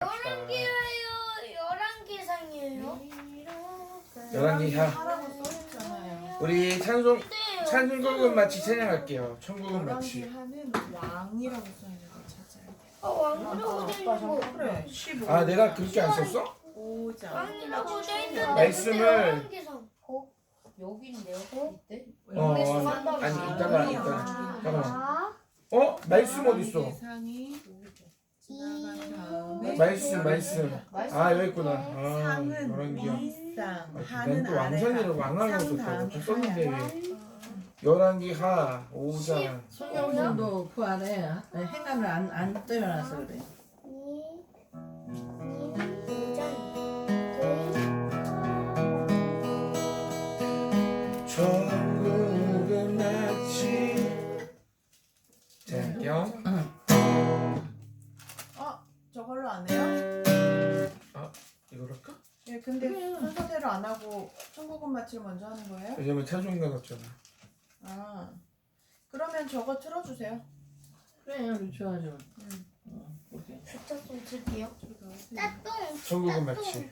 11개 상이에요. 11개 상. 하라고 써있잖아요. 우리 찬송곡은 마치 찬양할게요. 천국은 마치. 하는 왕이라고 써있는 거 찾아요. 왕이라고 돼 있는 거. 그래. 15. 아 내가 그렇게 안 썼어? 5장. 왕이라고 돼 있는 말씀을 11개 상. 여기인데요? 이때? 아니 이따가 잠깐만. 말씀 어디 있어? 상이 지나간 다음에 말씀. 아 여기 있구나. 상은 11개야. 이상 난 하는 또 왕산이라고 왕하려고 썼다고. 또 썼는데 왜 11개 하 5장. 손영순도 그 안에 행간을 안 떼어놔서 그래. 천국은 마치 자 할게요. 저걸로 안 해요? 이걸 할까? 예, 근데 순서대로 안 하고 천국은 마치를 먼저 하는 거예요? 왜냐면 찬송가 없잖아. 아, 그러면 저거 틀어주세요. 그래, 좋아져. 오케이. 숫자송 줄게요. 숫자송. 천국은 마치.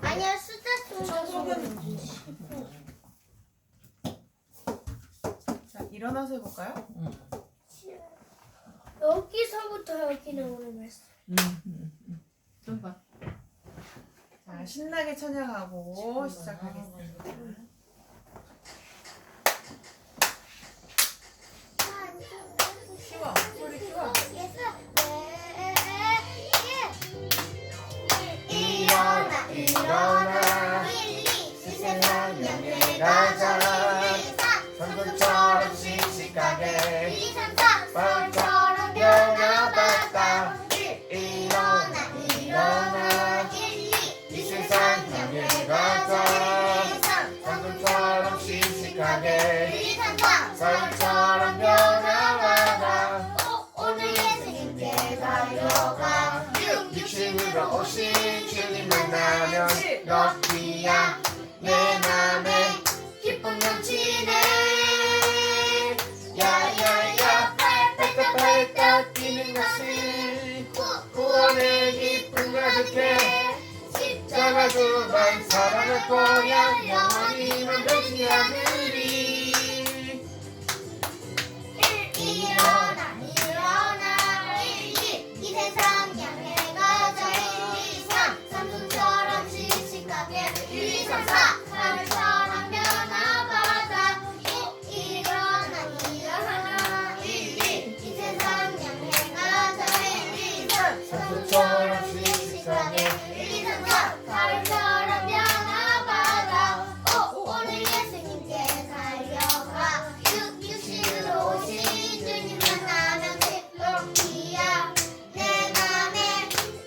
아니야 숫자송. 천국은 자, 일어나서 해볼까요? 여기서부터 여기 나오는 말씀. 좀 봐. 자, 신나게 찬양하고 시작하겠습니다. 키워, 소리 키워. 일어나 세상 향해 가자. 선선처럼 씩씩하게 빨처럼 변화받다. 일어나 이 세상 향해 가자. 선선처럼 씩씩하게 빨처럼 변화받아. 오늘 예수님께 달려가 육신으로 오신 주님 만나면 럭키야 내 맘에 기쁨 넘치네. 야야야 팔딱팔딱 뛰는 것은 구원의 기쁨 가득해. 십자가 주만 사랑할 거야 영원히만 변치 않으리. 일어나 이 세상 향해 가자. 1, 2, 3 삼손처럼 씩씩하게 1, 2, 3, 4 하늘처럼 변화받아. 일어나 1, 2 이 세상 향해 가자. 1, 2, 3 삼손처럼 씩씩하게 1, 2, 3, 4 하늘처럼 변화받아. 오늘 예수님께 달려가 육신으로 오신 주님 만나면 기쁨이야 내 맘에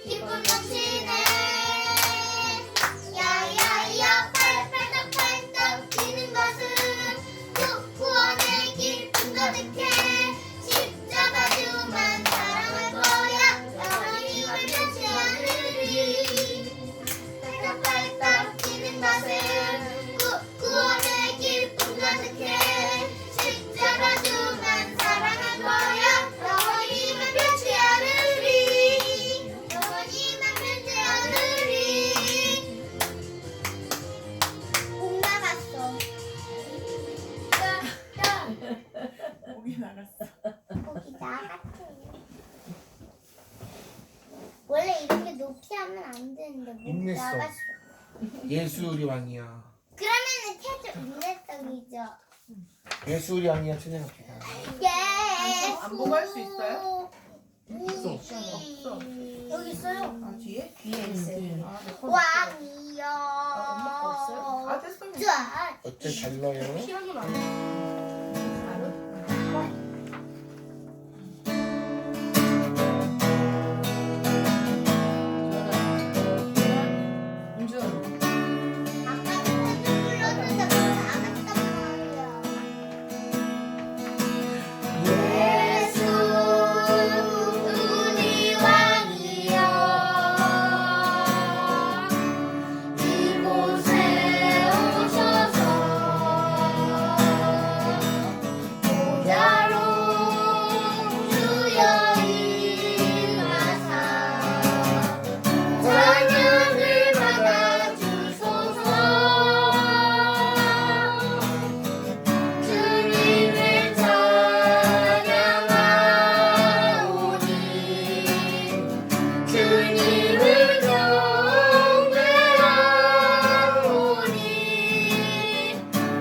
기쁨 넘치네. 야야야 팔딱팔딱 뛰는 것은 구원의 기쁨 가득해. 십자가 주만 사랑할 거야 영원히만 변치 않으리. 팔딱팔딱 뛰는 것은 구원의 기쁨 가득해. 십자가 주만 사랑할 거야 영원히만 변치 않으리. 영원히만 변치 않으리. 목 나갔어. 목이 나갔어. 거기 나갔어. 원래 이렇게 높이 하면 안 되는데 목 인냈어. 나갔어. 예수 우리 왕이야. 그러면은 태조 인내성이죠. 예수 우리 왕이야 찬양합시다. 예. 안 보고 할 수 있어요? 없어. 없어. 여기 있어요. 아, 뒤에? 뒤에 있어요. 아, 내 폰. 왕이여. 엄마가 없어요? 아, 됐어. 자, 어째 잘 넣어요? 기억이 많아. 은준. 아까 불렀는데 뭐 나갔단 말이야. 예수 우리 왕이여 이곳에 오셔서 주님을 경배하오니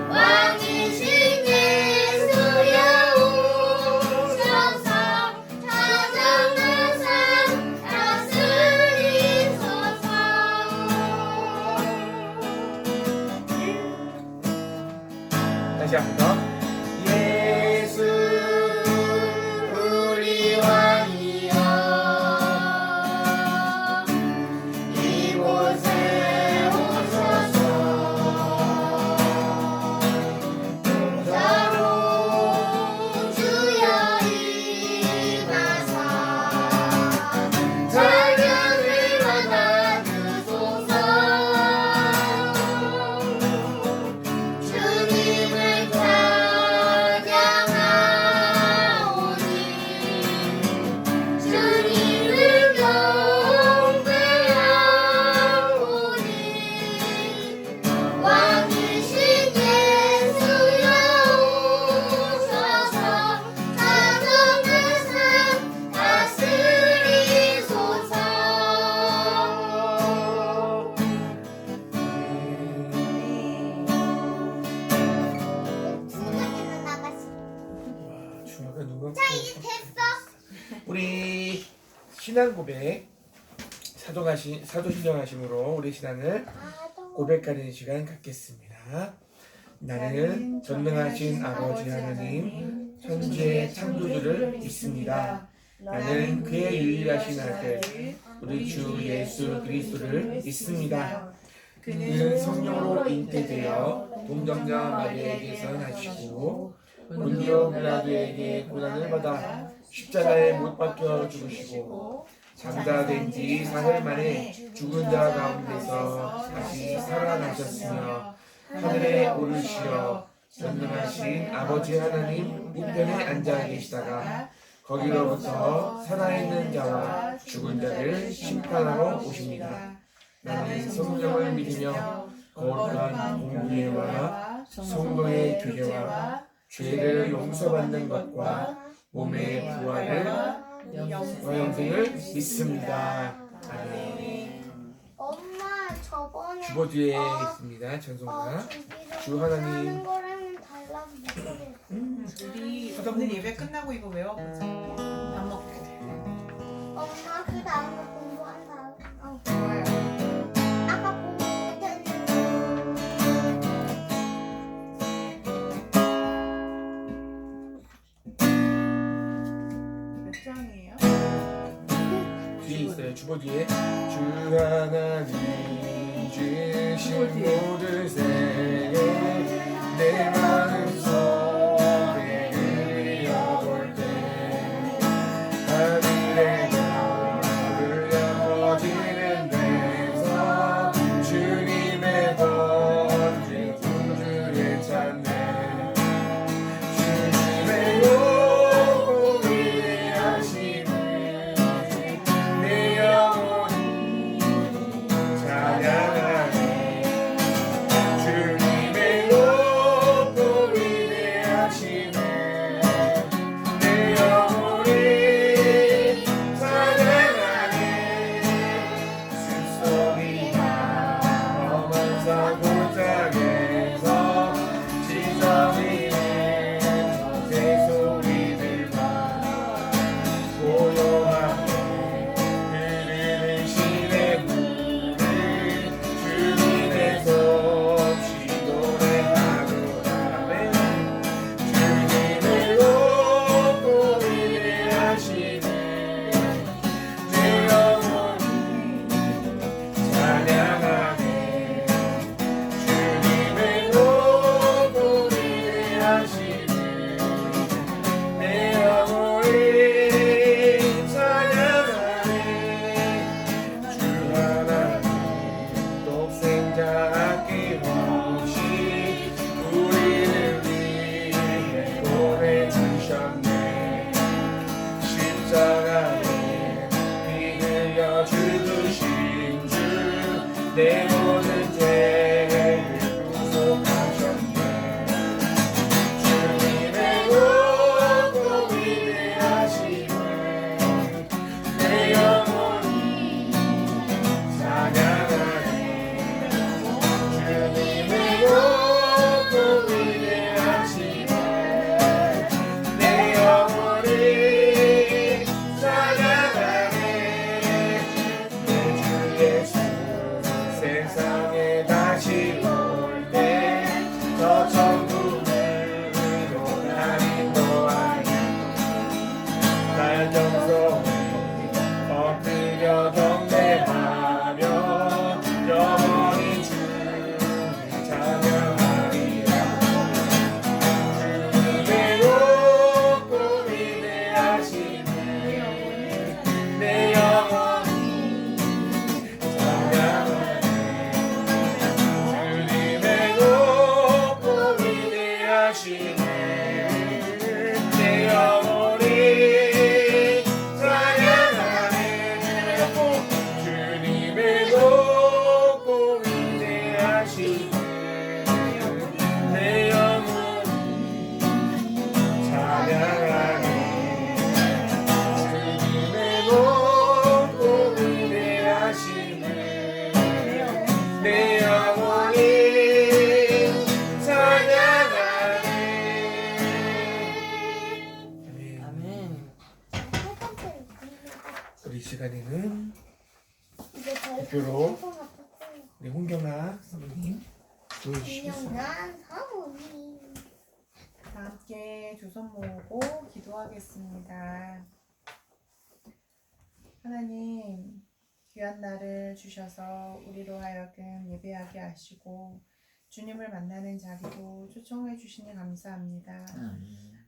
왕이신 예수여 오셔서 찾아내 삶 다스리소서. 다시 한 번 더. 예수 우리 왕이여 이곳에 오셔서 자로 주여 임하사 찬양을 받아주소서. 주님을 찬양하오니 주님을 경배하오니 왕이신 예수여 오셔서 사정의 삶 다스리소서. 중학교는 나갔어. 중학교 누가? 자, 이제 됐어. 우리 신앙 고백 사도신령하심으로 우리 신앙을 고백하는 시간 갖겠습니다. 나는 전능하신 아버지 하나님 천지의 창조주를 믿습니다. 나는 그의 유일하신 아들 우리 주 예수 그리스도를 믿습니다. 그는 성령으로 잉태되어 동정녀 마리아에게서 나시고 본디오 빌라도에게 고난을 받아 십자가에 못 박혀 죽으시고 장사된 지 사흘 만에 죽은 자 가운데서 다시 살아나셨으며 하늘에 오르시어 전능하신 아버지 하나님 우편에 앉아 계시다가 거기로부터 살아있는 자와 죽은 자를 심판하러 오십니다. 나는 성령을 믿으며 거룩한 공의와 성도의 교제와 죄를 용서받는 것과 몸의 부활을 영생을 믿습니다. 아멘. 엄마 저번에 주보 뒤에 있습니다. 전송가 주 하나님. 하는 거랑은 달라서 목소리. 우리 오늘 예배 끝나고 이거 외워보자. 밥 먹고. 엄마 그 다음에 공부한다. 좋아요. 아까 공부 못했는데. 몇 장이에요? 뒤에 있어요. 주보 뒤에 주 하나님 주신 모든 생내 마음속에 그려볼 때 하늘의 별을 퍼지는 데서 주님의 번진 존주를 찾네. 주님의 높고 위대하심을 내 영혼이 찬양하네. 주님의 높고 위대하심을 내 영혼이 찬양하네. 숲속이나 험한 산 골짜기에서 지저귀는 새 소리들과 고요하게 흐르는 시냇물을 주님의 솜씨 노래하노라. 주님의 높고 위대하심을 내 영혼이 찬양하네. 주님의 높고 위대하심을 내 영혼이 찬양하네. 주 하나님 독생자 아낌없이 우리를 위해 보내주셨네. 십자가에 피 흘려 죽으신 주 내 모든 죄를 구속하셨네. 주님의 높고 위대하심을 내 영혼이 대표로 우리 홍경아 선생님 보여주시겠어요? 분명한 사모님. 다 함께 두 손 모으고 기도하겠습니다. 하나님, 귀한 날을 주셔서 우리로 하여금 예배하게 하시고 주님을 만나는 자리도 초청해 주시니 감사합니다.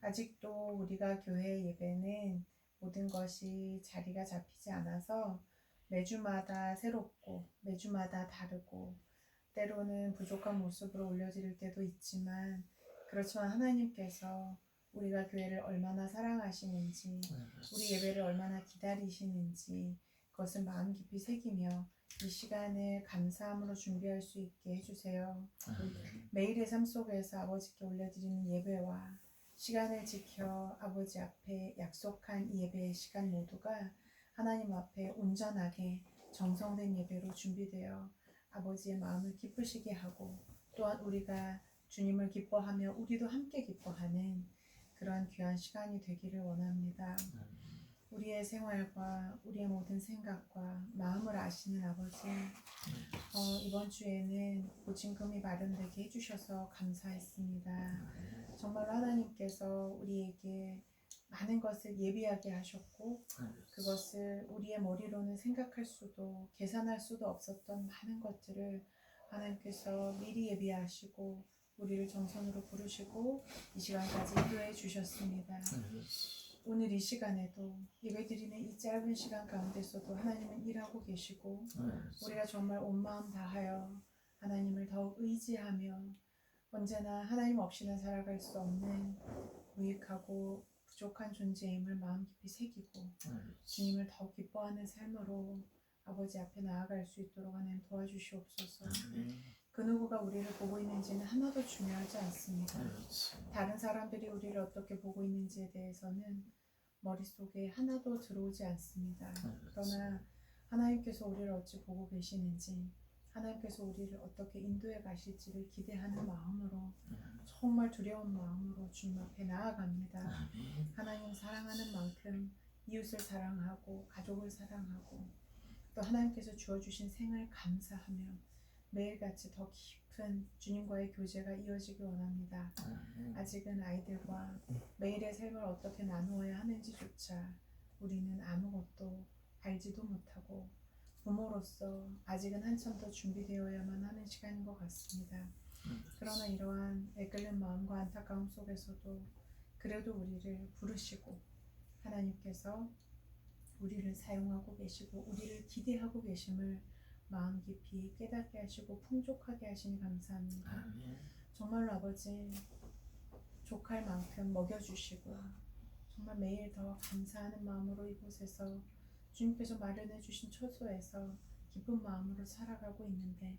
아직도 우리가 교회 예배는 모든 것이 자리가 잡히지 않아서 매주마다 새롭고 매주마다 다르고 때로는 부족한 모습으로 올려드릴 때도 있지만 그렇지만 하나님께서 우리가 교회를 얼마나 사랑하시는지 우리 예배를 얼마나 기다리시는지 그것을 마음 깊이 새기며 이 시간을 감사함으로 준비할 수 있게 해주세요. 매일의 삶 속에서 아버지께 올려드리는 예배와 시간을 지켜 아버지 앞에 약속한 이 예배의 시간 모두가 하나님 앞에 온전하게 정성된 예배로 준비되어 아버지의 마음을 기쁘시게 하고 또한 우리가 주님을 기뻐하며 우리도 함께 기뻐하는 그런 귀한 시간이 되기를 원합니다. 우리의 생활과 우리의 모든 생각과 마음을 아시는 아버지, 이번 주에는 보증금이 마련되게 해주셔서 감사했습니다. 정말 하나님께서 우리에게 많은 것을 예비하게 하셨고 그것을 우리의 머리로는 생각할 수도 계산할 수도 없었던 많은 것들을 하나님께서 미리 예비하시고 우리를 정성으로 부르시고 이 시간까지 인도해 주셨습니다. 오늘 이 시간에도 예배드리는 이 짧은 시간 가운데서도 하나님은 일하고 계시고 우리가 정말 온 마음 다하여 하나님을 더욱 의지하며 언제나 하나님 없이는 살아갈 수 없는 무익하고 부족한 존재임을 마음 깊이 새기고 주님을 더욱 기뻐하는 삶으로 아버지 앞에 나아갈 수 있도록 하나님 도와주시옵소서. 그 누구가 우리를 보고 있는지는 하나도 중요하지 않습니다. 다른 사람들이 우리를 어떻게 보고 있는지에 대해서는 머릿속에 하나도 들어오지 않습니다. 그러나 하나님께서 우리를 어찌 보고 계시는지 하나님께서 우리를 어떻게 인도해 가실지를 기대하는 마음으로 정말 두려운 마음으로 주님 앞에 나아갑니다. 하나님 사랑하는 만큼 이웃을 사랑하고 가족을 사랑하고 또 하나님께서 주어주신 생을 감사하며 매일같이 더 깊은 주님과의 교제가 이어지길 원합니다. 아직은 아이들과 매일의 삶을 어떻게 나누어야 하는지조차 우리는 아무것도 알지도 못하고 부모로서 아직은 한참 더 준비되어야만 하는 시간인 것 같습니다. 그러나 이러한 애끓는 마음과 안타까움 속에서도 그래도 우리를 부르시고 하나님께서 우리를 사용하고 계시고 우리를 기대하고 계심을 마음 깊이 깨닫게 하시고 풍족하게 하시니 감사합니다. 정말로 아버지 족할 만큼 먹여주시고 정말 매일 더 감사하는 마음으로 이곳에서 주님께서 마련해 주신 처소에서 기쁜 마음으로 살아가고 있는데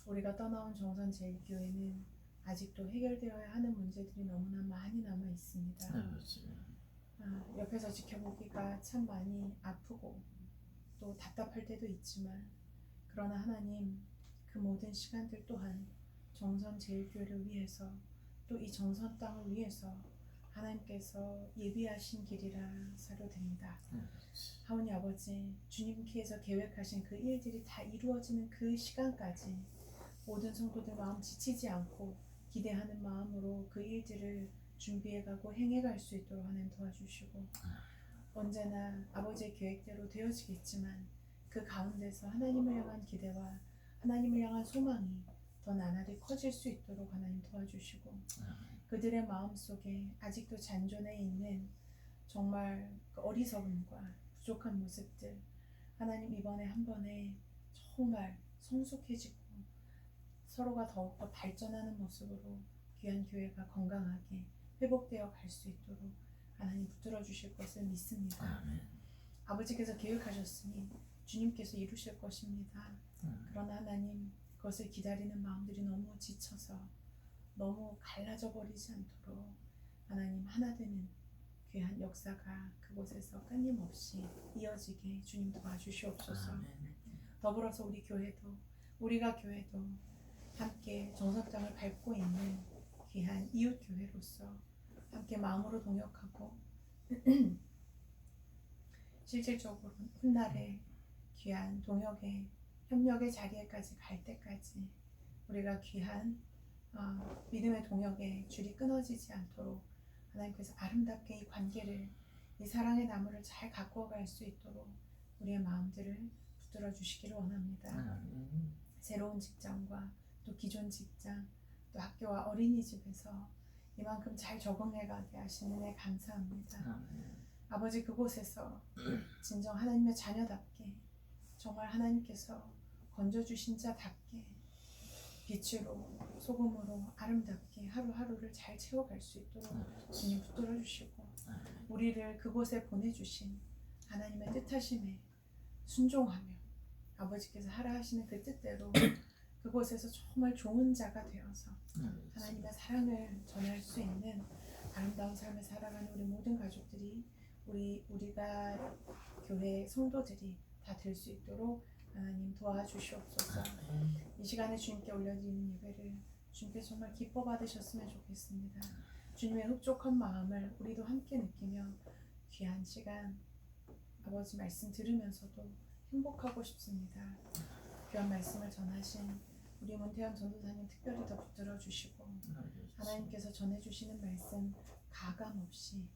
우리가 떠나온 정선제일교회는 아직도 해결되어야 하는 문제들이 너무나 많이 남아 있습니다. 옆에서 지켜보기가 참 많이 아프고 또 답답할 때도 있지만 그러나 하나님 그 모든 시간들 또한 정선제일교회를 위해서 또 이 정선 땅을 위해서 하나님께서 예비하신 길이라 사료됩니다. 하오니 아버지 주님께서 계획하신 그 일들이 다 이루어지는 그 시간까지 모든 성도들 마음 지치지 않고 기대하는 마음으로 그 일들을 준비해가고 행해갈 수 있도록 하나님 도와주시고 언제나 아버지의 계획대로 되어지겠지만 그 가운데서 하나님을 향한 기대와 하나님을 향한 소망이 더 나날이 커질 수 있도록 하나님 도와주시고 그들의 마음속에 아직도 잔존해 있는 정말 그 어리석음과 부족한 모습들 하나님 이번에 한 번에 정말 성숙해지고 서로가 더욱더 발전하는 모습으로 귀한 교회가 건강하게 회복되어 갈 수 있도록 하나님 붙들어 주실 것을 믿습니다. 아버지께서 계획하셨으니 주님께서 이루실 것입니다. 그러나 하나님 그것을 기다리는 마음들이 너무 지쳐서 너무 갈라져 버리지 않도록 하나님 하나 되는 귀한 역사가 그곳에서 끊임없이 이어지게 주님 도와주시옵소서. 더불어서 우리 교회도 우리가 교회도 함께 정선장을 밟고 있는 귀한 이웃 교회로서 함께 마음으로 동역하고 실질적으로 훗날에 귀한 동역의 협력의 자리에까지 갈 때까지 우리가 귀한 믿음의 동역에 줄이 끊어지지 않도록 하나님께서 아름답게 이 관계를, 이 사랑의 나무를 잘 가꾸어 갈 수 있도록 우리의 마음들을 붙들어 주시기를 원합니다. 새로운 직장과 또 기존 직장, 또 학교와 어린이집에서 이만큼 잘 적응해 가게 하시는 애 감사합니다. 아버지, 그곳에서 진정 하나님의 자녀답게, 정말 하나님께서 건져주신 자답게 빛으로 소금으로 아름답게 하루하루를 잘 채워갈 수 있도록 주님 붙들어 주시고, 우리를 그곳에 보내주신 하나님의 뜻하심에 순종하며 아버지께서 하라 하시는 그 뜻대로 그곳에서 정말 좋은 자가 되어서 하나님의 사랑을 전할 수 있는 아름다운 삶을 살아가는 우리 모든 가족들이, 우리가 교회 성도들이 다 될 수 있도록 하나님 도와주시옵소서. 이 시간에 주님께 올려드리는 예배를 주님께 정말 기뻐 받으셨으면 좋겠습니다. 주님의 흡족한 마음을 우리도 함께 느끼며 귀한 시간 아버지 말씀 들으면서도 행복하고 싶습니다. 귀한 말씀을 전하신 우리 문태현 전도사님 특별히 더 붙들어 주시고, 하나님께서 전해주시는 말씀 가감 없이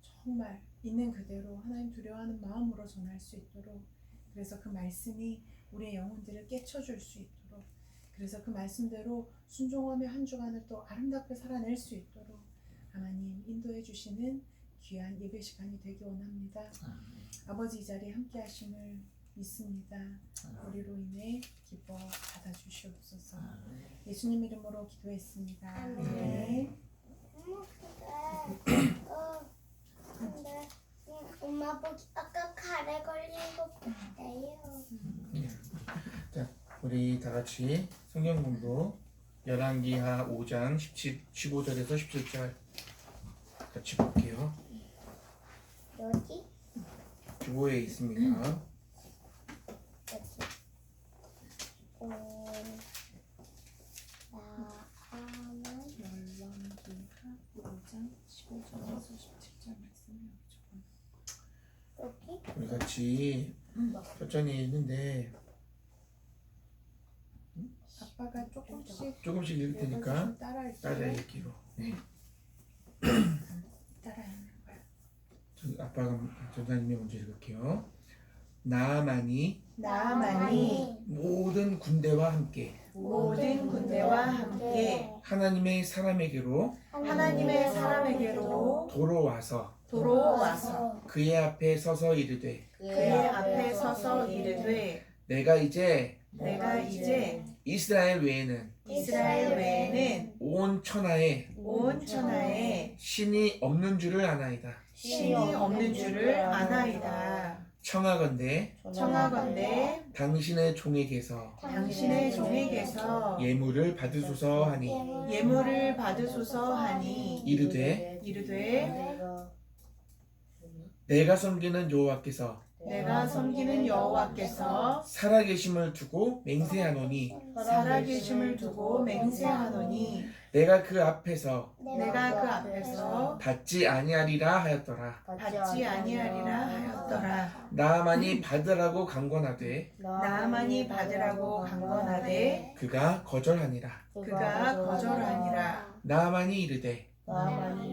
정말 있는 그대로 하나님 두려워하는 마음으로 전할 수 있도록, 그래서 그 말씀이 우리의 영혼들을 깨쳐줄 수 있도록, 그래서 그 말씀대로 순종하며 한 주간을 또 아름답게 살아낼 수 있도록 하나님 인도해 주시는 귀한 예배 시간이 되기 원합니다. 아버지, 이 자리에 함께 하심을 믿습니다. 우리로 인해 기뻐 받아주시옵소서. 예수님 이름으로 기도했습니다. 아멘. 근데 엄마 보기 아까 가래 걸린 것 같아요. 자, 우리 다 같이 성경 공부 열왕기하 5장 15절에서 17절 같이 볼게요. 여기? 주보에 있습니다. 여기. 열왕기하 5장 15절에서 17절 말씀을 여기? 우리 같이 천천히 했는데 아빠가 조금씩 읽을 테니까 따라할게요. 따라 읽기로. 네. 따라하는 거야. 아빠가 전사님이 먼저 읽을게요. 나아만이 모든 군대와 함께 하나님의 사람에게로 돌아와서 그의 앞에 서서 이르되 내가 이제 이스라엘 외에는 온 천하에 신이 없는 줄을 아나이다. 청하건대 당신의 종에게서 예물을 받으소서 하니 이르되 내가 섬기는 여호와께서 살아계심을 두고 맹세하노니 내가 그 앞에서 받지 아니하리라 하였더라. 나아만이 받으라고 강권하되 그가 거절하니라. 나아만이 이르되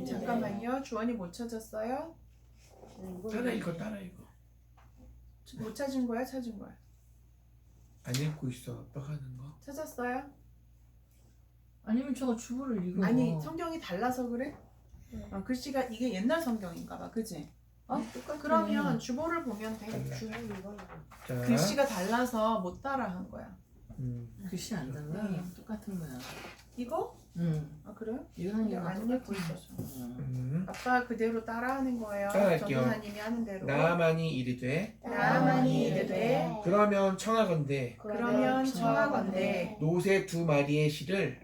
잠깐만요. 주원이 못 찾았어요? 따라 읽어. 못 찾은 거야? 찾은 거야? 안 읽고 있어. 아빠가 하는 거. 찾았어요? 아니면 저거 주보를 읽어. 아니, 성경이 달라서 그래? 글씨가 이게 옛날 성경인가 봐. 그치? 똑같네. 그러면 주보를 보면 돼. 달라. 자, 글씨가 달라서 못 따라한 거야. 글씨 안 달라. 똑같은 거야. 이거? 아, 그래요? 이거는 근데 이거 안 똑같은 읽고 있어서. 거야. 아빠 그대로 따라하는 거예요. 따라할게요. 전도사님이 하는 대로. 나아만이 이르되 그러면 청하건대 노새 2마리의 실을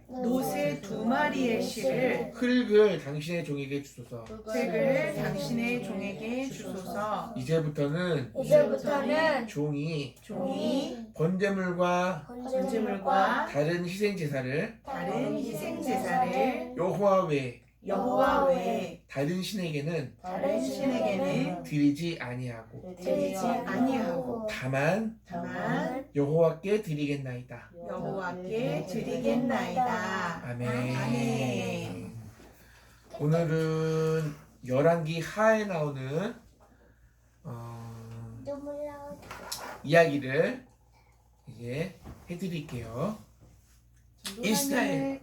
흙을 당신의 종에게 주소서. 흙을 당신의 종에게 주소서. 이제부터는 종이 번제물과 번제물과 다른 희생 제사를 다른 희생 제사를 여호와 외 여호와 외에 다른 신에게는 다른 신에게는 드리지 아니하고 드리지 아니하고 다만 여호와께 드리겠나이다. 여호와께 드리겠나이다. 아멘. 아멘. 오늘은 열왕기 하에 나오는 눈물 나오다. 이야기를 이제 해드릴게요.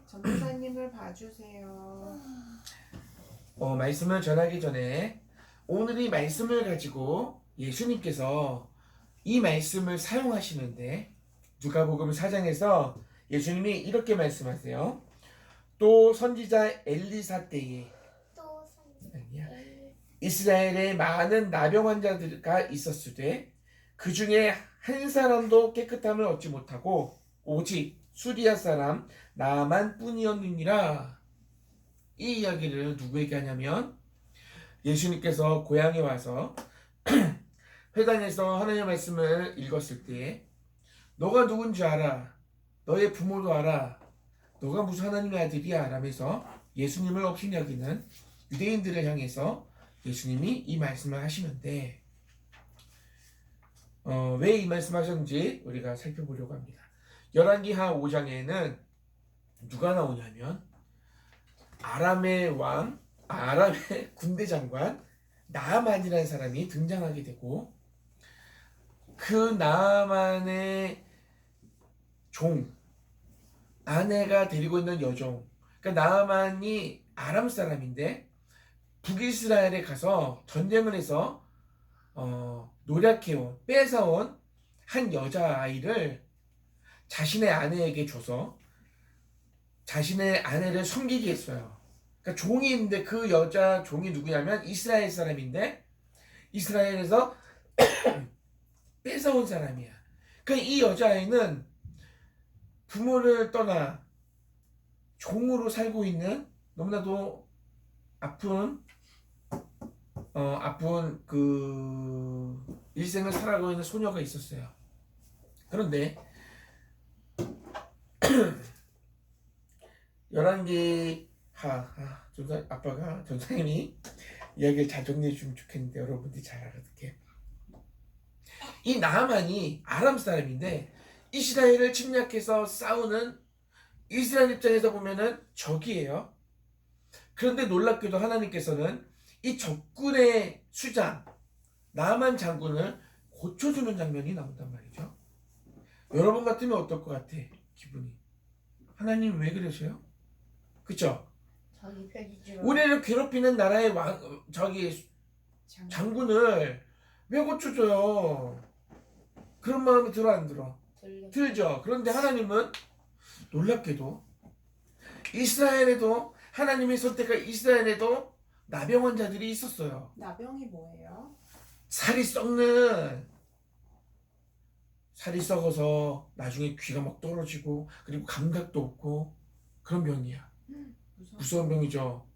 전도사님을 봐주세요. 말씀을 전하기 전에 오늘 이 말씀을 가지고 예수님께서 이 말씀을 사용하시는데 누가복음 4장에서 예수님이 이렇게 말씀하세요. 또 선지자 엘리사 때에 또 선지. 이스라엘에 많은 나병 환자가 있었으되 그 중에 한 사람도 깨끗함을 얻지 못하고 오직 수리아 사람 나만 뿐이었느니라. 이 이야기를 누구에게 하냐면 예수님께서 고향에 와서 회당에서 하나님의 말씀을 읽었을 때 너가 누군지 알아, 너의 부모도 알아, 너가 무슨 하나님의 아들이야 라면서 예수님을 업신 여기는 유대인들을 향해서 예수님이 이 말씀을 하시는데 왜 이 말씀을 하셨는지 우리가 살펴보려고 합니다. 열왕기하 5장에는 누가 나오냐면 아람의 군대 장관 나아만이라는 사람이 등장하게 되고 그 나아만의 아내가 데리고 있는 여종, 그러니까 나아만이 아람 사람인데 북이스라엘에 가서 전쟁을 해서 노략해온, 뺏어온 한 여자아이를 자신의 아내에게 줘서 자신의 아내를 섬기게 했어요. 그러니까 종이 있는데 그 여자 종이 누구냐면 이스라엘 사람인데 이스라엘에서 뺏어온 사람이야. 그러니까 이 여자아이는 부모를 떠나 종으로 살고 있는 너무나도 아픈 그 일생을 살아가고 있는 소녀가 있었어요. 그런데 아빠가 전사님이 이야기를 잘 정리해 주면 좋겠는데 여러분들이 잘 알아듣게. 이 나아만이 아람 사람인데 이스라엘을 침략해서 싸우는 이스라엘 입장에서 보면은 적이에요. 그런데 놀랍게도 하나님께서는 이 적군의 수장 나아만 장군을 고쳐주는 장면이 나온단 말이죠. 여러분 같으면 어떨 것 같아? 기분이. 하나님 왜 그러세요? 그쵸? 자기 편이죠. 우리를 괴롭히는 나라의 장군을 왜 고쳐줘요? 그런 마음이 들어 안 들어? 들죠. 그런데 하나님은 놀랍게도 이스라엘에도 하나님의 선택한 이스라엘에도 나병 환자들이 있었어요. 나병이 뭐예요? 살이 썩어서 나중에 귀가 막 떨어지고 그리고 감각도 없고 그런 병이야. 무서운 병이죠.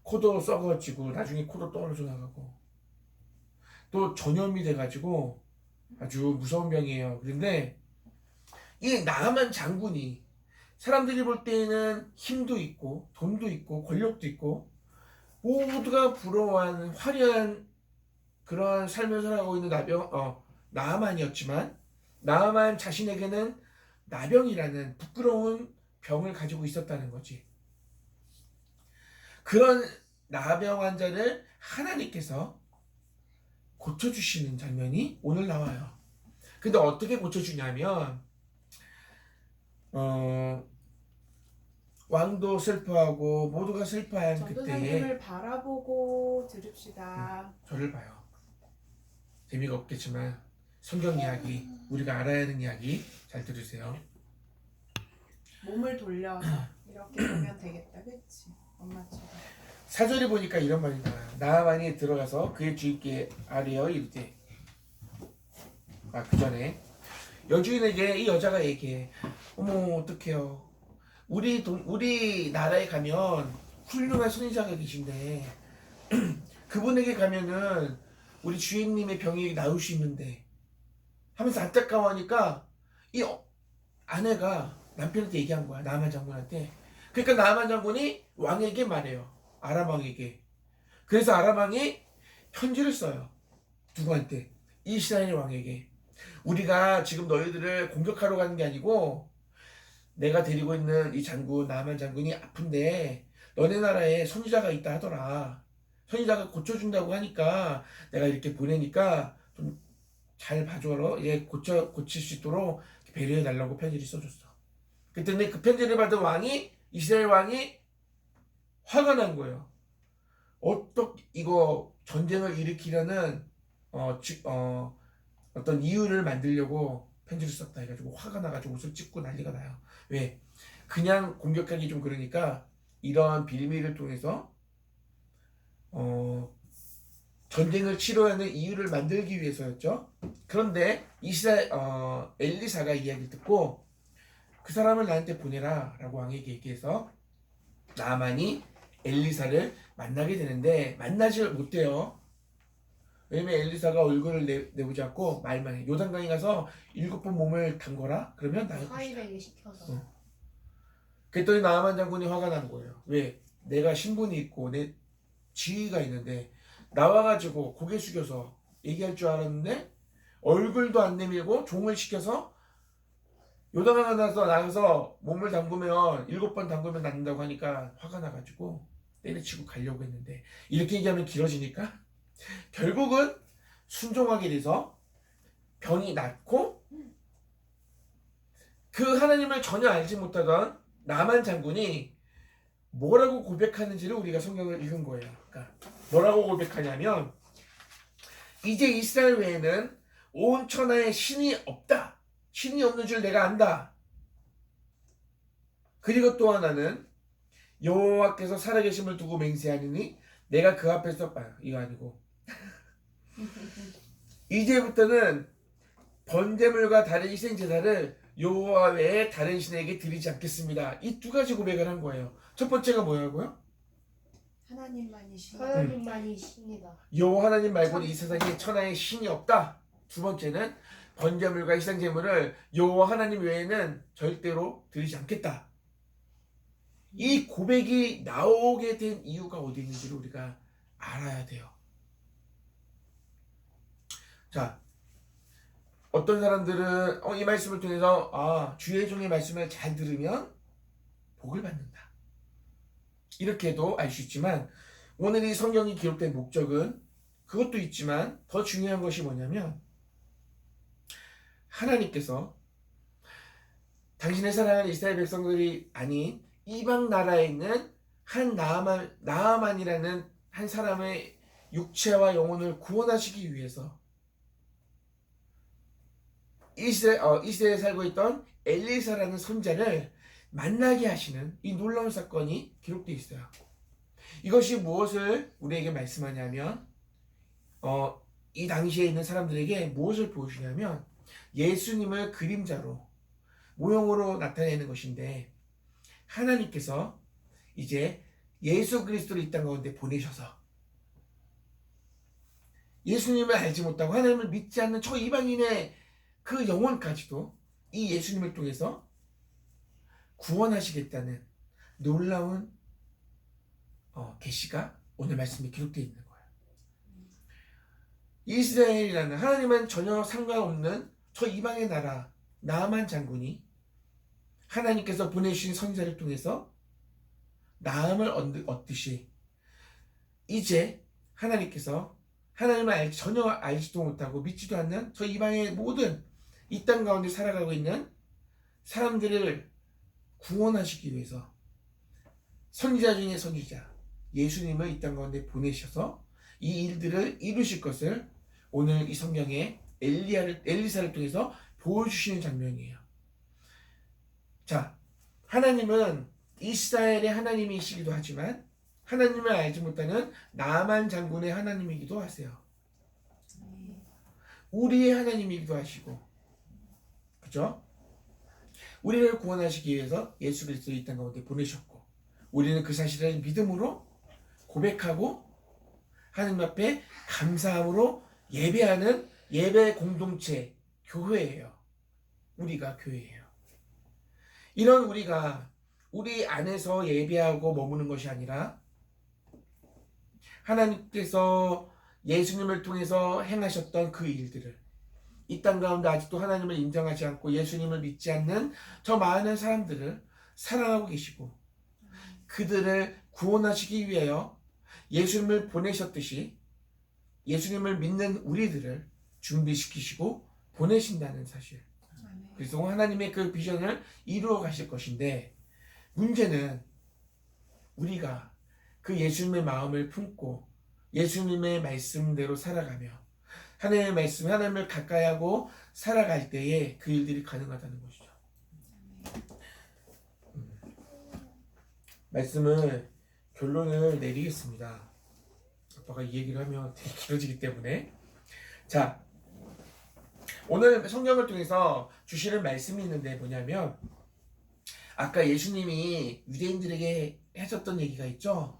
코도 썩어지고 나중에 코도 떨어져 나가고 또 전염이 돼가지고 아주 무서운 병이에요. 그런데 이 나아만 장군이 사람들이 볼 때에는 힘도 있고 돈도 있고 권력도 있고 모두가 부러워하는 화려한 그런 삶을 살아가고 있는 나아만이었지만 나아만 자신에게는 나병이라는 부끄러운 병을 가지고 있었다는 거지. 그런 나병 환자를 하나님께서 고쳐주시는 장면이 오늘 나와요. 근데 어떻게 고쳐주냐면 왕도 슬퍼하고 모두가 슬퍼한 그때에 전도사님을 바라보고 들읍시다. 저를 봐요. 재미가 없겠지만 성경 이야기, 우리가 알아야 하는 이야기 잘 들으세요. 몸을 돌려서 이렇게 보면 되겠다, 그치? 엄마처럼. 4절에 보니까 이런 말이 나와요. 나아만이 들어가서 그의 주인께 아뢰어 이르되 그 전에 여주인에게 이 여자가 얘기해. 어머 어떡해요. 우리 나라에 가면 훌륭한 선지자가 계신데 그분에게 가면은 우리 주인님의 병이 나을 수 있는데 하면서 안타까워하니까 이 아내가 남편한테 얘기한 거야. 나아만 장군한테. 그러니까 나아만 장군이 왕에게 말해요. 아람 왕에게. 그래서 아람 왕이 편지를 써요. 누구한테? 이스라엘 왕에게. 우리가 지금 너희들을 공격하러 가는 게 아니고 내가 데리고 있는 이 장군, 나만 장군이 아픈데 너네 나라에 선지자가 있다 하더라. 선지자가 고쳐준다고 하니까 내가 이렇게 보내니까 좀 잘 봐줘라. 얘 고칠 수 있도록 배려해 달라고 편지를 써줬어. 그때 그 편지를 받은 왕이, 이스라엘 왕이 화가 난 거예요. 이거 전쟁을 일으키려는 어떤 이유를 만들려고 편지를 썼다 해가지고 화가 나가지고 옷을 찢고 난리가 나요. 왜? 그냥 공격하기 좀 그러니까 이런 빌미를 통해서 전쟁을 치러야 하는 이유를 만들기 위해서였죠. 그런데 엘리사가 이야기를 듣고 그 사람을 나한테 보내라 라고 왕에게 얘기해서 나만이 엘리사를 만나게 되는데 만나질 못해요. 왜냐면 엘리사가 얼굴을 내보지 않고 말만 해. 요단강에 가서 7번 몸을 담거라. 그러면 나을 것이다. 사이를 시켜서. 그랬더니 나아만 장군이 화가 난 거예요. 왜? 내가 신분이 있고 내 지위가 있는데 나와가지고 고개 숙여서 얘기할 줄 알았는데 얼굴도 안 내밀고 종을 시켜서 요단강에 나가서 몸을 담그면 7번 담그면 낫는다고 하니까 화가 나가지고 때려치고 가려고 했는데 이렇게 얘기하면 길어지니까 결국은 순종하게 돼서 병이 낫고 그 하나님을 전혀 알지 못하던 나만 장군이 뭐라고 고백하는지를 우리가 성경을 읽은 거예요. 그러니까 뭐라고 고백하냐면 이제 이스라엘 외에는 온 천하에 신이 없다. 신이 없는 줄 내가 안다. 그리고 또 하나는 여호와께서 살아계심을 두고 맹세하느니 내가 그 앞에서 이거 아니고 이제부터는 번제물과 다른 희생제사를 여호와 외에 다른 신에게 드리지 않겠습니다. 이 두 가지 고백을 한 거예요. 첫 번째가 뭐라고요? 하나님만이 신. 하나님만이 신이다. 여호와 하나님 말고는 이 세상에 천하에 신이 없다. 두 번째는 번제물과 희생제물을 여호와 하나님 외에는 절대로 드리지 않겠다. 이 고백이 나오게 된 이유가 어디 있는지를 우리가 알아야 돼요. 자, 어떤 사람들은 이 말씀을 통해서 주의 종의 말씀을 잘 들으면 복을 받는다. 이렇게도 알 수 있지만 오늘 이 성경이 기록된 목적은 그것도 있지만 더 중요한 것이 뭐냐면 하나님께서 당신의 사랑하는 이스라엘 백성들이 아닌 이방 나라에 있는 한 나아만이라는 한 사람의 육체와 영혼을 구원하시기 위해서 이스라엘에 살고 있던 엘리사라는 선자를 만나게 하시는 이 놀라운 사건이 기록되어 있어요. 이것이 무엇을 우리에게 말씀하냐면 이 당시에 있는 사람들에게 무엇을 보여주냐면 예수님을 그림자로 모형으로 나타내는 것인데 하나님께서 이제 예수 그리스도를 이 땅 가운데 보내셔서 예수님을 알지 못하고 하나님을 믿지 않는 저 이방인의 그 영혼까지도 이 예수님을 통해서 구원하시겠다는 놀라운 계시가 오늘 말씀에 기록되어 있는 거예요. 이스라엘이라는 하나님은 전혀 상관없는 저 이방의 나라 나아만 장군이 하나님께서 보내주신 선지자를 통해서 나음을 얻듯이 이제 하나님께서 하나님을 전혀 알지도 못하고 믿지도 않는 저 이방의 모든 이 땅 가운데 살아가고 있는 사람들을 구원하시기 위해서 선지자 중에 선지자 예수님을 이 땅 가운데 보내셔서 이 일들을 이루실 것을 오늘 이 성경에 엘리사를 통해서 보여주시는 장면이에요. 자, 하나님은 이스라엘의 하나님이시기도 하지만 하나님을 알지 못하는 나만 장군의 하나님이기도 하세요. 우리의 하나님이기도 하시고, 그죠? 우리를 구원하시기 위해서 예수 그리스도를 이 땅 가운데 보내셨고, 우리는 그 사실을 믿음으로 고백하고 하나님 앞에 감사함으로 예배하는 예배 공동체 교회예요. 우리가 교회예요. 이런 우리가 우리 안에서 예배하고 머무는 것이 아니라 하나님께서 예수님을 통해서 행하셨던 그 일들을 이 땅 가운데 아직도 하나님을 인정하지 않고 예수님을 믿지 않는 저 많은 사람들을 사랑하고 계시고 그들을 구원하시기 위하여 예수님을 보내셨듯이 예수님을 믿는 우리들을 준비시키시고 보내신다는 사실. 그래서 하나님의 그 비전을 이루어 가실 것인데 문제는 우리가 그 예수님의 마음을 품고 예수님의 말씀대로 살아가며 하나님의 말씀, 하나님을 가까이 하고 살아갈 때에 그 일들이 가능하다는 것이죠. 말씀을 결론을 내리겠습니다. 아빠가 이 얘기를 하면 되게 길어지기 때문에. 자, 오늘 성경을 통해서 주시는 말씀이 있는데 뭐냐면 아까 예수님이 유대인들에게 하셨던 얘기가 있죠.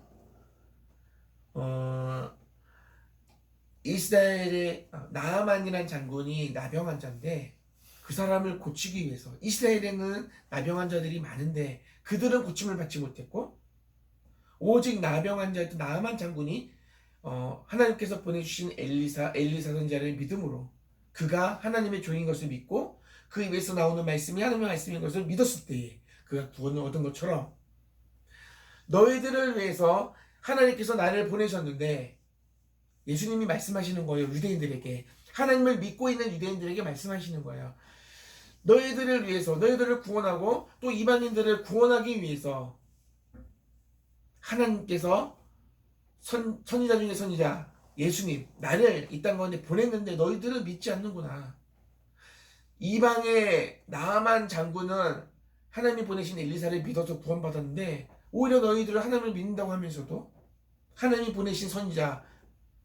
이스라엘의 나아만이라는 장군이 나병 환자인데 그 사람을 고치기 위해서 이스라엘에는 나병 환자들이 많은데 그들은 고침을 받지 못했고 오직 나병 환자였던 나아만 장군이 하나님께서 보내주신 엘리사 선지자를 믿음으로 그가 하나님의 종인 것을 믿고 그 입에서 나오는 말씀이 하나님의 말씀인 것을 믿었을 때에 그가 구원을 얻은 것처럼 너희들을 위해서 하나님께서 나를 보내셨는데 예수님이 말씀하시는 거예요. 유대인들에게 하나님을 믿고 있는 유대인들에게 말씀하시는 거예요. 너희들을 위해서 너희들을 구원하고 또 이방인들을 구원하기 위해서 하나님께서 선지자 중에 선지자 예수님 나를 이 땅 가운데 보냈는데 너희들은 믿지 않는구나. 이방의 나아만 장군은 하나님이 보내신 엘리사를 믿어서 구원받았는데 오히려 너희들은 하나님을 믿는다고 하면서도 하나님이 보내신 선지자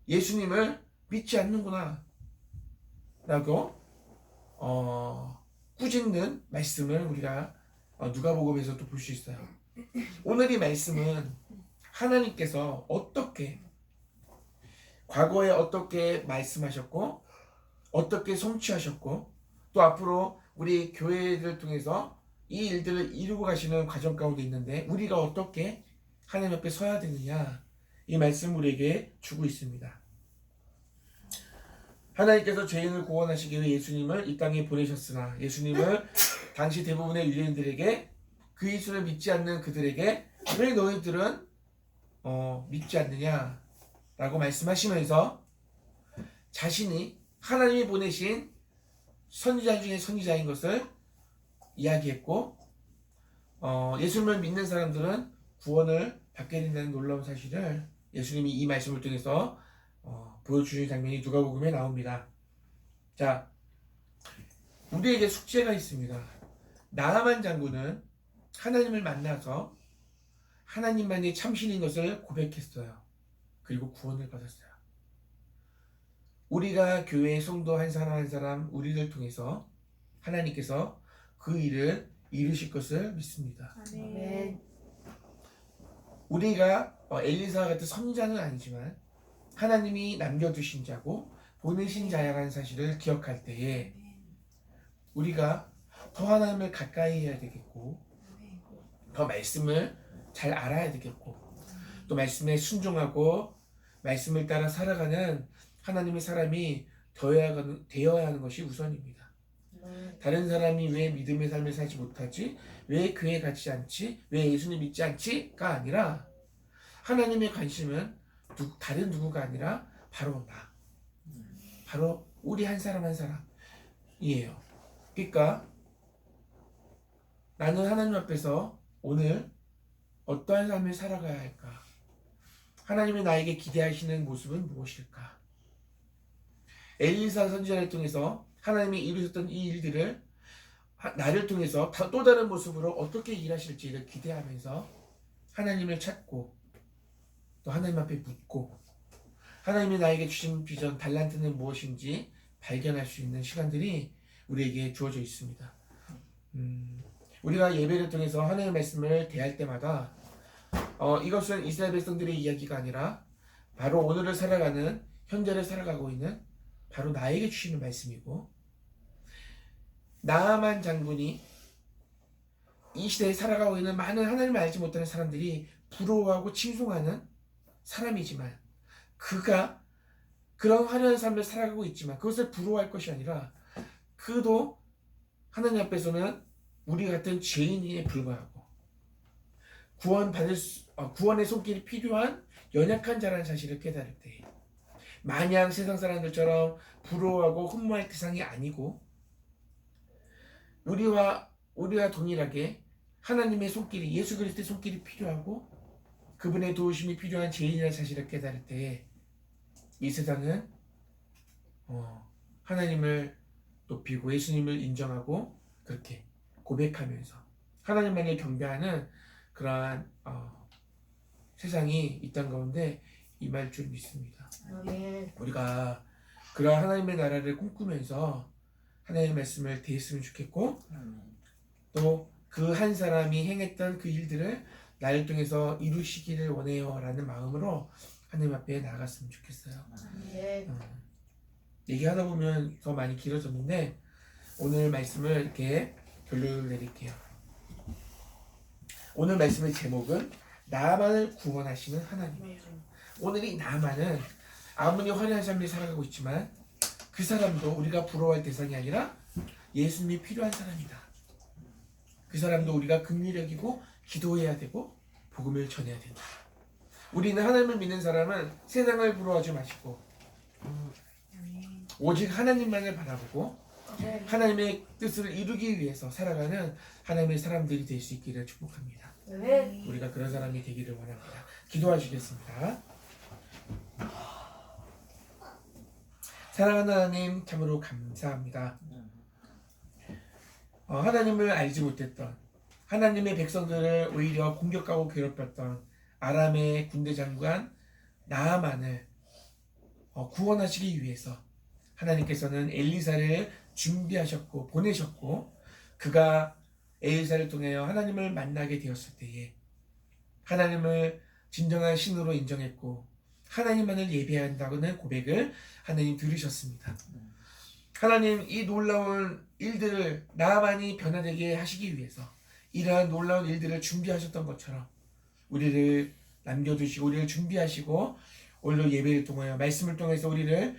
예수님을 믿지 않는구나 라고 꾸짖는 말씀을 우리가 누가복음에서도 볼 수 있어요. 오늘 이 말씀은 하나님께서 어떻게 과거에 어떻게 말씀하셨고 어떻게 성취하셨고 또 앞으로 우리 교회를 통해서 이 일들을 이루고 가시는 과정 가운데 있는데 우리가 어떻게 하나님 앞에 서야 되느냐 이 말씀 우리에게 주고 있습니다. 하나님께서 죄인을 구원하시기 위해 예수님을 이 땅에 보내셨으나 예수님을 당시 대부분의 유대인들에게 그 예수를 믿지 않는 그들에게 왜 너희들은 믿지 않느냐 라고 말씀하시면서 자신이 하나님이 보내신 선지자 중에 선지자인 것을 이야기했고 예수님을 믿는 사람들은 구원을 받게 된다는 놀라운 사실을 예수님이 이 말씀을 통해서 보여주신 장면이 누가복음에 나옵니다. 자, 우리에게 숙제가 있습니다. 나아만 장군은 하나님을 만나서 하나님만이 참신인 것을 고백했어요. 그리고 구원을 받았어요. 우리가 교회의 성도 한 사람 한 사람 우리를 통해서 하나님께서 그 일을 이루실 것을 믿습니다. 아멘. 우리가 엘리사 같은 선지자는 아니지만 하나님이 남겨두신 자고 보내신 자야라는 사실을 기억할 때에 우리가 더 하나님을 가까이 해야 되겠고 더 말씀을 잘 알아야 되겠고 또 말씀에 순종하고 말씀을 따라 살아가는 하나님의 사람이 되어야 하는 것이 우선입니다. 다른 사람이 왜 믿음의 삶을 살지 못하지? 왜 교회 가지 않지? 왜 예수님 믿지 않지?가 아니라 하나님의 관심은 다른 누구가 아니라 바로 나. 바로 우리 한 사람 한 사람이에요. 그러니까 나는 하나님 앞에서 오늘 어떠한 삶을 살아가야 할까? 하나님이 나에게 기대하시는 모습은 무엇일까? 엘리사 선지자를 통해서 하나님이 이루셨던 이 일들을 나를 통해서 또 다른 모습으로 어떻게 일하실지를 기대하면서 하나님을 찾고 또 하나님 앞에 묻고 하나님이 나에게 주신 비전, 달란트는 무엇인지 발견할 수 있는 시간들이 우리에게 주어져 있습니다. 우리가 예배를 통해서 하나님의 말씀을 대할 때마다 이것은 이스라엘 백성들의 이야기가 아니라 바로 오늘을 살아가는 현재를 살아가고 있는 바로 나에게 주시는 말씀이고 나아만 장군이 이 시대에 살아가고 있는 많은 하나님을 알지 못하는 사람들이 부러워하고 칭송하는 사람이지만 그가 그런 화려한 삶을 살아가고 있지만 그것을 부러워할 것이 아니라 그도 하나님 앞에서는 우리 같은 죄인에 불과하고 구원의 손길이 필요한 연약한 자라는 사실을 깨달을 때 마냥 세상 사람들처럼 부러워하고 흠모할 대상이 아니고 우리와 동일하게 하나님의 손길이 예수 그리스도의 손길이 필요하고 그분의 도우심이 필요한 죄인이라는 사실을 깨달을 때 이 세상은 하나님을 높이고 예수님을 인정하고 그렇게 고백하면서 하나님만을 경배하는 그러한 세상이 이 땅 가운데 임할 줄 믿습니다. 우리가 그러한 하나님의 나라를 꿈꾸면서 하나님의 말씀을 대했으면 좋겠고 또 그 한 사람이 행했던 그 일들을 나를 통해서 이루시기를 원해요 라는 마음으로 하나님 앞에 나아갔으면 좋겠어요. 얘기하다 보면 더 많이 길어졌는데 오늘 말씀을 이렇게 결론을 내릴게요. 오늘 말씀의 제목은 나만을 구원하시는 하나님이에요. 오늘 이 나만은 아무리 화려한 삶을 살아가고 있지만 그 사람도 우리가 부러워할 대상이 아니라 예수님이 필요한 사람이다. 그 사람도 우리가 긍휼히 여기고 기도해야 되고 복음을 전해야 된다. 우리는 하나님을 믿는 사람은 세상을 부러워하지 마시고 오직 하나님만을 바라보고 하나님의 뜻을 이루기 위해서 살아가는 하나님의 사람들이 될 수 있기를 축복합니다. 우리가 그런 사람이 되기를 원합니다. 기도하시겠습니다. 사랑하는 하나님 참으로 감사합니다. 하나님을 알지 못했던 하나님의 백성들을 오히려 공격하고 괴롭혔던 아람의 군대 장관 나아만을 구원하시기 위해서 하나님께서는 엘리사를 준비하셨고 보내셨고 그가 엘리사를 통하여 하나님을 만나게 되었을 때에 하나님을 진정한 신으로 인정했고 하나님만을 예배한다는 고백을 하나님 들으셨습니다. 하나님 이 놀라운 일들을 나만이 변화되게 하시기 위해서 이러한 놀라운 일들을 준비하셨던 것처럼 우리를 남겨두시고 우리를 준비하시고 오늘 예배를 통하여 말씀을 통해서 우리를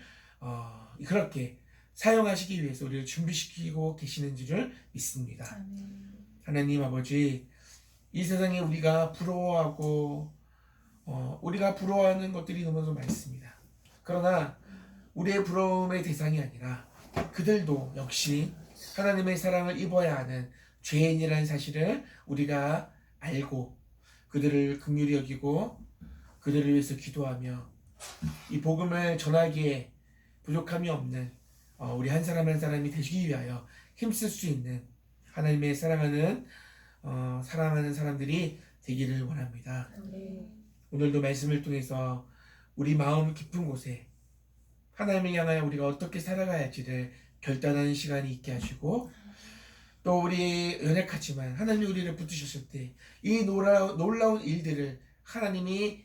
그렇게 사용하시기 위해서 우리를 준비시키고 계시는 줄을 믿습니다. 하나님 아버지 이 세상에 우리가 부러워하고 우리가 부러워하는 것들이 너무도 많습니다. 그러나 우리의 부러움의 대상이 아니라 그들도 역시 하나님의 사랑을 입어야 하는 죄인이라는 사실을 우리가 알고 그들을 긍휼히 여기고 그들을 위해서 기도하며 이 복음을 전하기에 부족함이 없는 우리 한 사람 한 사람이 되시기 위하여 힘쓸 수 있는 하나님의 사랑하는 사람들이 되기를 원합니다. 오늘도 말씀을 통해서 우리 마음 깊은 곳에 하나님을 향하여 우리가 어떻게 살아가야 할지를 결단하는 시간이 있게 하시고 또 우리 연약하지만 하나님이 우리를 붙드셨을 때 이 놀라운 일들을 하나님이